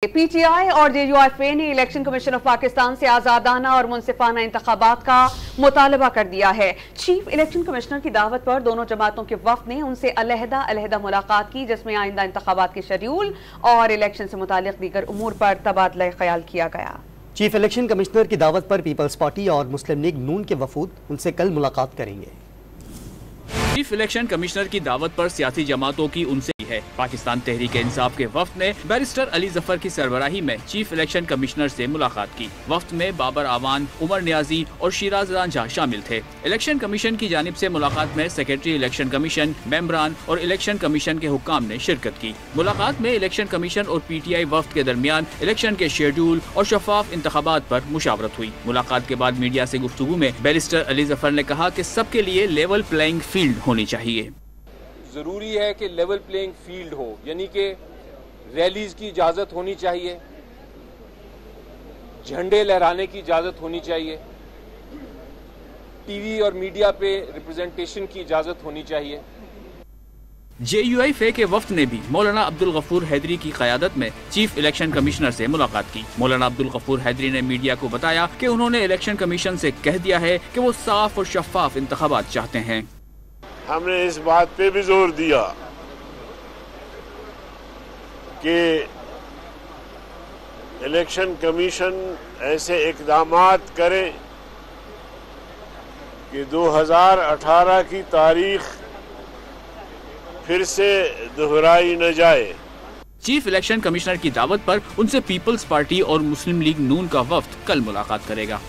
PTI और JUIF ने election commission of Pakistan से आजादाना और मुनसिफाना इंतखाबात का मुतालबा कर दिया है। चीफ इलेक्शन कमिश्नर की दावत पर दोनों जमातों के वफ्द ने उनसे अलहदा मुलाकात की, जिसमें आइंदा इंतखाबात के शेड्यूल और इलेक्शन से मुतालिक दीगर उमूर पर तबादला ख्याल किया गया। चीफ इलेक्शन कमिश्नर की दावत पर पीपल्स पार्टी और मुस्लिम लीग नून के वफूद उनसे कल मुलाकात करेंगे। चीफ इलेक्शन कमिश्नर की दावत पर सियासी जमातों की उनसे है। पाकिस्तान तहरीक इंसाफ के वफ्द ने बैरिस्टर अली जफर की सरबराही में चीफ इलेक्शन कमिश्नर से मुलाकात की। वफ्द में बाबर आवान, उमर नियाजी और शिराज रांझा शामिल थे। इलेक्शन कमीशन की जानिब से मुलाकात में सेक्रेटरी इलेक्शन कमीशन, मेंबरान और इलेक्शन कमीशन के हुक्काम ने शिरकत की। मुलाकात में इलेक्शन कमीशन और पीटीआई वफ्द के दरमियान इलेक्शन के शेड्यूल और शफाफ इंतखाबात पर मुशावरत हुई। मुलाकात के बाद मीडिया से गुफ्तगू में बैरिस्टर अली जफर ने कहा कि सबके लिए लेवल प्लेइंग फील्ड होनी चाहिए। ज़रूरी है कि लेवल प्लेइंग फील्ड हो, यानी कि रैलीज की इजाज़त होनी चाहिए, झंडे लहराने की इजाज़त होनी चाहिए, टीवी और मीडिया पे रिप्रेजेंटेशन की इजाज़त होनी चाहिए। जेयूआईएफ के वफ्द ने भी मौलाना अब्दुल गफूर हैदरी की क़यादत में चीफ इलेक्शन कमिश्नर से मुलाकात की। मौलाना अब्दुल गफूर हैदरी ने मीडिया को बताया कि उन्होंने इलेक्शन कमीशन से कह दिया है कि वो साफ और शफाफ इंतखाबात चाहते हैं। हमने इस बात पे भी जोर दिया कि इलेक्शन कमीशन ऐसे इक़दामात करे कि 2018 की तारीख फिर से दोहराई न जाए। चीफ इलेक्शन कमिश्नर की दावत पर उनसे पीपल्स पार्टी और मुस्लिम लीग नून का वफ्द कल मुलाकात करेगा।